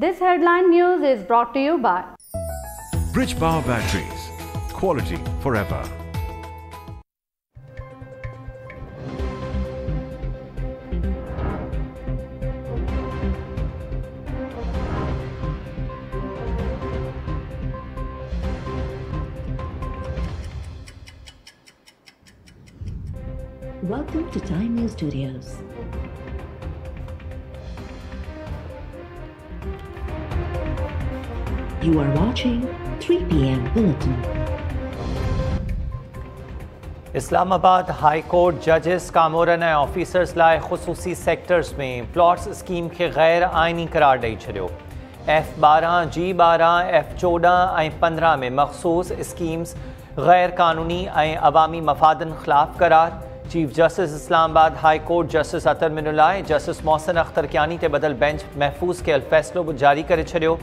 This headline news is brought to you by Bridge Power Batteries. Quality forever. Welcome to Time News Studios. You are watching 3 p.m. Bulletin. Islamabad high court जजिस कामोरन ऐं officers लाइ ख़ुसूसी sectors में plots scheme खे गैर आइनी करार ॾेई छॾियो। F12, G12, F14 ऐं 15 में मखसूस स्कीम्स गैर कानूनी ऐं अवामी मफ़ादनि ख़िलाफ़ करार। Chief justice Islamabad high court justice Athar Minallah ऐं जस्टिस मोहसिन अख्तर कियानी ते बदल बेंच महफ़ूज़ कयल फ़ैसिलो बि जारी करे छॾियो।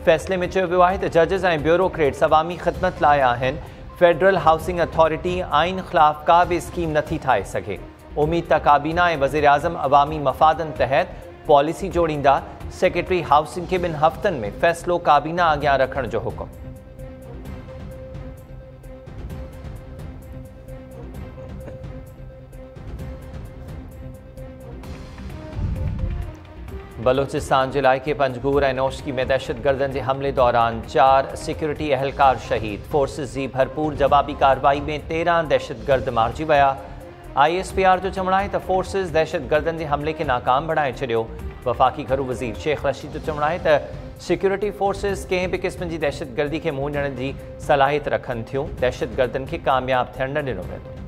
फ़ैसिले में चयो वियो आहे त जजिस ऐं ब्यूरोक्रेट्स अवामी ख़िदमत लाइ आहिनि। फेडरल हाउसिंग अथॉरिटी आइन ख़िलाफ़ का बि स्कीम नथी ठाहे सघे। उमीद त काबीना ऐं वज़ीर आज़म अवामी मफ़ादनि तहत पॉलिसी जोड़ींदा। सेक्रेटरी हाउसिंग खे 2 हफ़्तनि में फ़ैसिलो काबीना अॻियां रखण जो हुकुम। बलोचिस्तान जे इलाइक़े पंजगूर ऐं नौशकी में दहशतगर्दनि जे हमले दौरान 4 सिक्योरिटी अहलकार शहीद। फोर्सिस जी भरपूर जवाबी कार्रवाई में 13 दहशतगर्द मारिजी विया। ISPR जो चवणु आहे त फोर्सिस दहशतगर्दनि जे हमले खे नाकाम बणाए छॾियो। वफ़ाक़ी घरू वज़ीर शेख रशीद जो चवणु आहे त सिक्योरिटी फोर्सिस कंहिं बि क़िस्म जी दहशतगर्दी खे मुंहुं ॾियण जी सलाहियत रखनि थियूं। दहशतगर्दनि खे कामयाब थियण न ॾिनो वेंदो।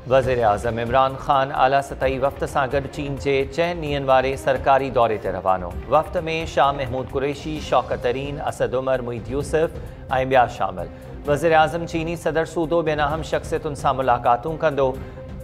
वज़ीर आज़म इमरान ख़ान आला सतही वफ़्त सां गॾु चीन जे 4 ॾींहंनि वारे सरकारी दौरे ते रवानो। वफ़्त में शाह महमूद कुरैशी, शौकत तरीन, असद उमर, मुईद यूसुफ ऐं ॿिया शामिल। वज़ीर आज़म चीनी सदर सूदो ॿियनि अहम शख़्सियतुनि सां मुलाक़ातूं कंदो।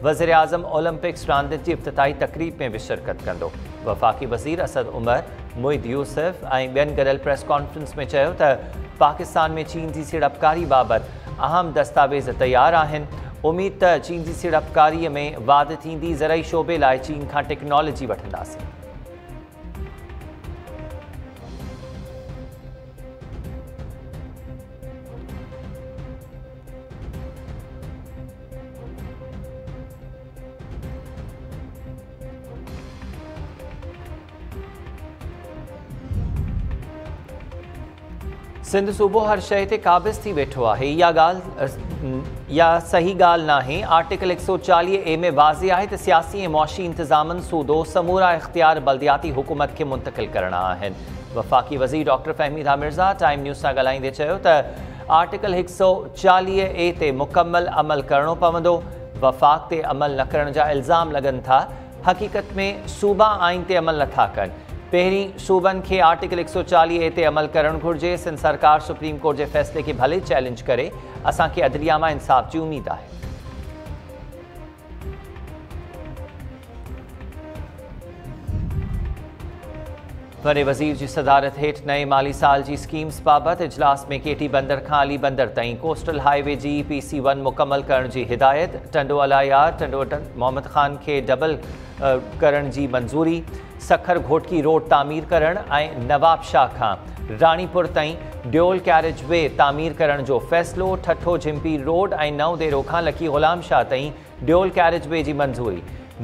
वज़ीर आज़म ओलंपिक्स रांदियुनि जी इफ़्तिताही तक़रीब में बि शिरकत कंदो। वफ़ाक़ी वज़ीर असद उमर, मुईद यूसुफ ऐं ॿियनि गॾियल प्रेस कॉन्फ्रेंस में चयो त पाकिस्तान में चीन जी सीड़पकारी बाबति अहम दस्तावेज़ तयारु आहिनि। उमीद त चीन जी सीड़पकारीअ में वाध थींदी। ज़रई शोबे लाइ चीन खां टेक्नोलॉजी वठंदासीं। सिंध सूबो हर शइ ते क़ाबिज़ थी वेठो आहे। इहा सही ॻाल्हि नाहे। आर्टिकल 140A में वाज़े आहे त सियासी ऐं मुआशी इंतज़ामनि सूदो समूरा इख़्तियार बल्दियाती हुकूमत खे मुंतक़िल करणा आहिनि। वफ़ाक़ी वज़ीर doctor Fahmida Mirza time news सां ॻाल्हाईंदे चयो त आर्टिकल 140A ते मुकमल अमल करणो पवंदो। वफ़ाक़ ते अमल न करण जा इल्ज़ाम लॻनि था। हक़ीक़त में सूबा आइन ते अमल नथा कनि। पहिरीं सूबनि खे आर्टिकल 140A ते अमल करणु घुरिजे। सिंध सरकार सुप्रीम कोर्ट जे फ़ैसिले खे भले चैलेंज करे। असांखे अदलिया मां इंसाफ़ जी उमेद आहे। वॾे वज़ीर जी सदारत हेठि नए माली साल जी स्कीम्स बाबति इजलास में केटी बंदर खां अली बंदर ताईं कोस्टल हाईवे जी PC1 मुकमल करण जी हिदायत। टंडो अलायार टंडो मोहम्मद ख़ान खे डबल करण जी मंज़ूरी। सखर घोटकी रोड तामीर करण ऐं नवाब शाह खां रानीपुर ताईं ड्यूल कैरेज वे तामीर करण जो फ़ैसिलो। ठठो झिम्पी रोड ऐं नव देरो खां लकी ग़ुलाम शाह ताईं ड्यूल कैरेज वे जी मंज़ूरी।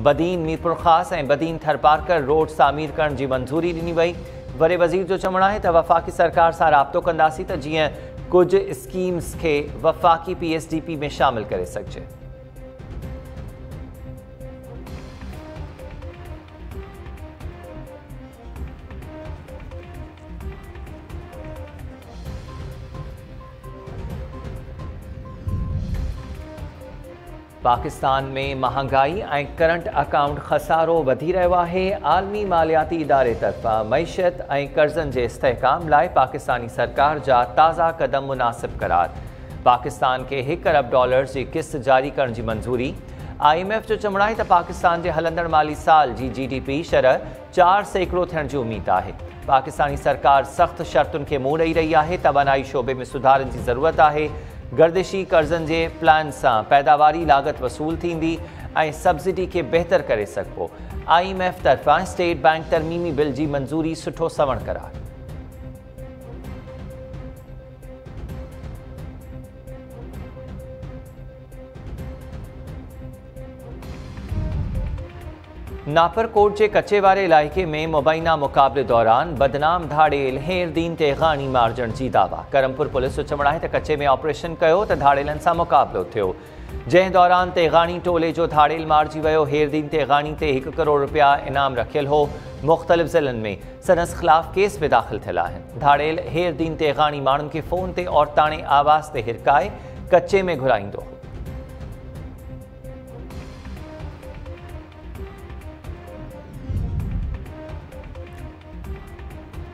बदीन मीरपुर ख़ास ऐं बदीन थरपारकर रोड तामीर करण जी मंज़ूरी ॾिनी वई। वॾे वज़ीर जो चवणु आहे त वफ़ाक़ी सरकार सां राब्तो कंदासीं त जीअं कुझु स्कीम्स खे वफ़ाक़ी PSDP में शामिल करे सघिजे। पाकिस्तान में महांगाई ऐं करंट अकाउंट खसारो वधी रहियो आहे। आलमी मालियाती इदारे तरफ़ां मईशत ऐं कर्ज़नि जे इस्तेहकाम लाइ पाकिस्तानी सरकार जा ताज़ा क़दम मुनासिब करार। पाकिस्तान खे $1 अरब जी किस्त जारी करण जी मंज़ूरी। IMF जो चवणु आहे त पाकिस्तान जे हलंदड़ माली साल जी GDP शरह 4 सैकड़ों थियण जी उम्मीद आहे। पाकिस्तानी सरकार सख्त शर्तुनि खे मुंहुं ॾेई रही आहे। तवानाई शोबे में सुधारनि जी ज़रूरत आहे। गर्दिशी कर्ज़नि जे प्लान सां पैदावारी लागत वसूल थींदी ऐं सब्सिडी खे बहितर करे सघिबो। IMF तरफ़ां स्टेट बैंक तरमीमी बिल जी मंज़ूरी सुठो सवण करार। नापरकोट के कच्चे वारे इलाइक़े में मुबैना मुक़ाबले दौरान बदनाम धाड़ेल हेरदीन तेगानी मारजण जी दावा। करमपुर पुलिस जो चवण आहे त कच्चे में ऑपरेशन कयो त धाड़ेलनि सां मुक़ाबलो थियो, जंहिं दौरान तेगानी टोले जो धाड़ेल मारिजी वियो। हेरदीन तेगानी ते 1 करोड़ रुपया इनाम रखियल हो। मुख़्तलिफ़ ज़िलनि में संदसि ख़िलाफ़ केस बि दाख़िल थियल आहिनि। धाड़ेल हेरदीन तेगानी माण्हुनि खे फ़ोन ते औरताणे आवाज़ ते हिरकाए कच्चे में घुराईंदो हो।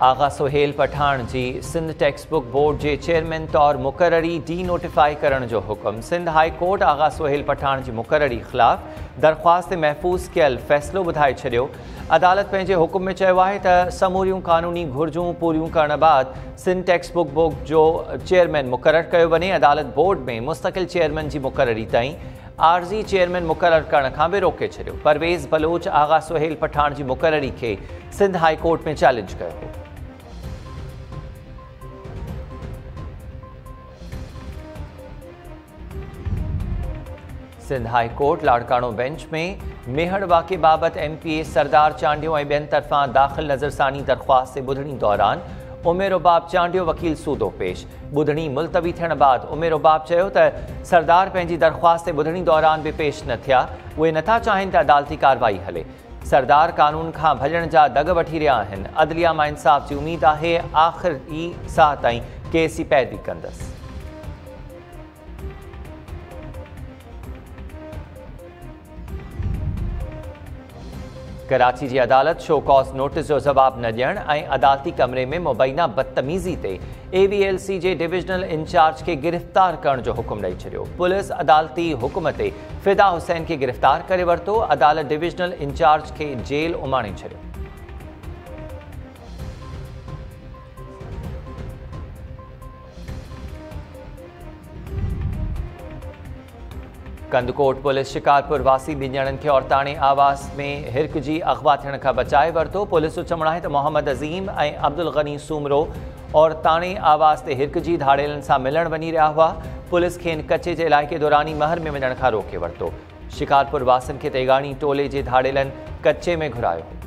आगा सुहेल पठान जी सिंध टेक्स्ट बुक बोर्ड के चेयरमैन तौर मुकर्ररी डी नोटिफाई करण जो हुक्म। सिंध हाई कोर्ट आगा सुहेल पठान की मुकर्ररी ख़िलाफ़ दरख्वास्त महफूज़ कयल फ़ैसिलो ॿुधाए छॾियो। अदालत पंहिंजे हुक्म में चयो आहे त समूरियूं कानूनी घुर्जूं पूरियूं करण बाद सिंध टेक्स्ट बुक बोर्ड जो चेयरमैन मुक़ररु कयो वञे। अदालत बोर्ड में मुस्तक़िल चेयरमैन की मुक़ररी ताईं आर्ज़ी चेयरमैन मुक़ररु करण खां बि रोके छॾियो। परवेज़ बलोच आगा सुहेल पठान की मुक़ररी खे सिंध हाई कोर्ट में चैलेंज कयो हो। Sindh high court Larkana bench में मेहड़ वाक़े बाबति MPA सरदार चांडियो ऐं ॿियनि तरफ़ां दाख़िल नज़रसानी दरख्वास्त ते ॿुधणी दौरान उमेर उबाब चांडियो वकील सूदो पेश। ॿुधणी मुलतवी थियण बाद उमेर उबाब चयो त सरदार पंहिंजी दरख्वास्त ते ॿुधणी दौरान बि पेश न थिया। उहे नथा चाहिनि त अदालती कार्रवाई हले। सरदार कानून खां भॼण जा दग वठी रहिया आहिनि। अदलिया मां इंसाफ़ जी उमेद आहे। आख़िरी साह ताईं केस जी पैरवी कंदसि। कराची की अदालत शो कॉज नोटिस जो जवाब न ॾियण ऐं अदालती कमरे में मुबैना बदतमीज़ी ते AVLC जे डिविजनल इंचार्ज के गिरफ़्तार करण जो हुक्म ॾेई छॾियो। पुलिस अदालती हुक्म ते फ़िदा हुसैन के गिरफ़्तार करे वरितो। अदालत डिविजनल इंचार्ज के जेल उमाणे छॾियो। कंदकोट पुलिस शिकारपुर वासी ॿिनि ॼणनि खे औरताणे आवास में हिरक जी अगवा थियण खां बचाए वरितो। पुलिस जो चवणु आहे त मोहम्मद अज़ीम ऐं अब्दुल गनी सूमरो औरताणे आवास ते हिरक जी धाड़ेलनि सां मिलण वञी रहिया हुआ। पुलिस खेनि कच्चे जे इलाइक़े दौरानी महर में वञण खां रोके वरितो। शिकारपुर वासियुनि खे तेगाणी टोले जे धाड़ेलनि कच्चे में घुरायो।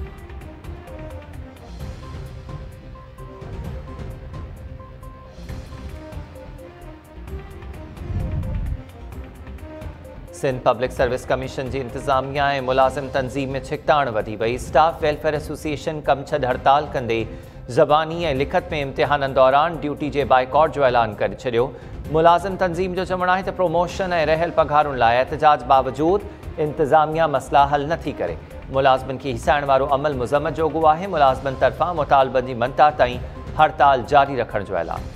सिंध पब्लिक सर्विस कमीशन की इंतजामिया ऐं मुलाज़िम तंज़ीम में छिकताण वधी वई। स्टाफ वेलफेयर एसोसिएशन कम छॾ हड़ताल कंदे ज़बानी ऐं लिखत में इम्तिहाननि दौरान ड्यूटी जे बाइकॉट जो ऐलान करे छॾियो। मुलाज़िम तंज़ीम जो चवणु आहे त प्रोमोशन ऐं रहियल पघारुनि लाइ एहतजाज बावजूद इंतज़ामिया मसला हल नथी करे। मुलाज़िमनि खे हिसाइण वारो अमल मुज़म्मत जोॻो आहे। मुलाज़िमनि तरफ़ां मुतालबनि जी मंता ताईं हड़ताल जारी रखण जो ऐलान।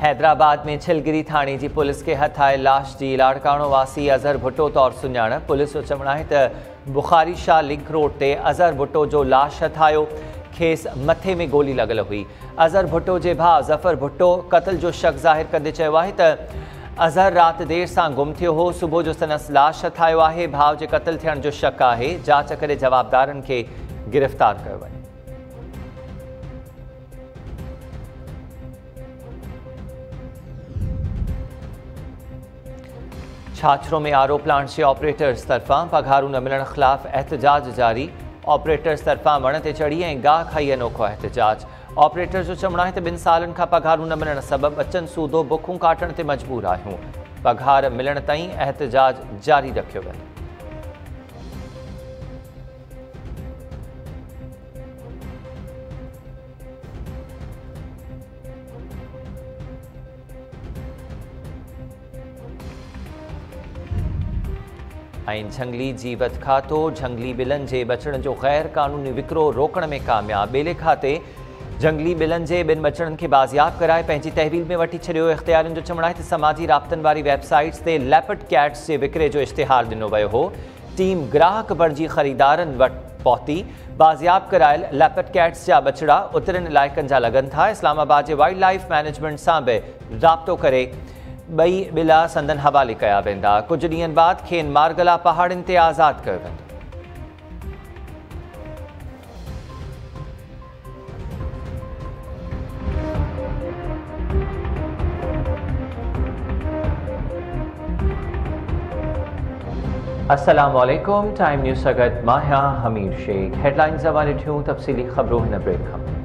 हैदराबाद में छिलगिरी थाने की पुलिस के हथ आए लाश की लाड़काणो वासी अज़हर भुट्टो तौर सुञाण। पुलिस जो चवणु आहे त बुखारी शाह लिंक रोड ते अज़हर भुट्टो जो लाश हथ आयो। खेस मथे में गोली लॻल हुई। अज़हर भुट्टो जे भाउ ज़फ़र भुट्टो क़त्ल जो शक ज़ाहिर कंदे चयो आहे त अज़हर राति देर सां गुम थियो हो। सुबुह जो संदसि लाश हथ आयो आहे। भाउ जे क़त्ल थियण जो शक आहे। जांच करे जवाबदारनि खे गिरफ़्तार कयो वञे। छाछरों में आरओ प्लांट से ऑपरेटर्स तरफां पघारूं न मिलण ख़िलाफ़ एहतजाज जारी। ऑपरेटर्स तरफां वण ते चढ़ी ऐं गाह खाई अनोखो एहतजाज। ऑपरेटर्स जो चवणु आहे त 2 सालनि खां पघारूं न मिलण सबबि अचनि सूदो बुखूं काटण ते मजबूर आहियूं। पघार मिलण ताईं एहतजाज जारी रखियो वञे। ऐं झंगली जीवत खातो झंगली ॿिलनि जे बचण जो गैर क़ानूनी विकिरो रोकण में कामयाब। ॿेले खाते झंगली ॿिलनि जे ॿिनि बचड़नि खे बाज़ियाब कराए पंहिंजी तहवील में वठी छॾियो। इख़्तियारियुनि जो चवणु आहे त समाजी राब्तनि वारी वेबसाइट्स ते लेपर्ड कैट्स जे विकिरे जो इश्तिहार ॾिनो वियो हो। टीम ग्राहक बणिजी ख़रीदारनि वटि पहुती। बाज़ियाब करायल लेपर्ड कैट्स जा बचड़ा उतरनि इलाइक़नि जा लॻनि था। इस्लामाबाद जे वाइल्ड लाइफ मैनेजमेंट सां बि राब्तो करे ॿई ॿिला संदन हवाले कया वेंदा। कुझु ॾींहंनि बाद खेनि मारगला पहाड़ियुनि ते आज़ादु कयो वेंदो। अस्सलाम वालेकुम। टाइम न्यूज़ सां गॾु मां हमीर शेख। हेडलाइंस हवाले थियूं तफ़सीली ख़बरूं हिन ब्रेक खां।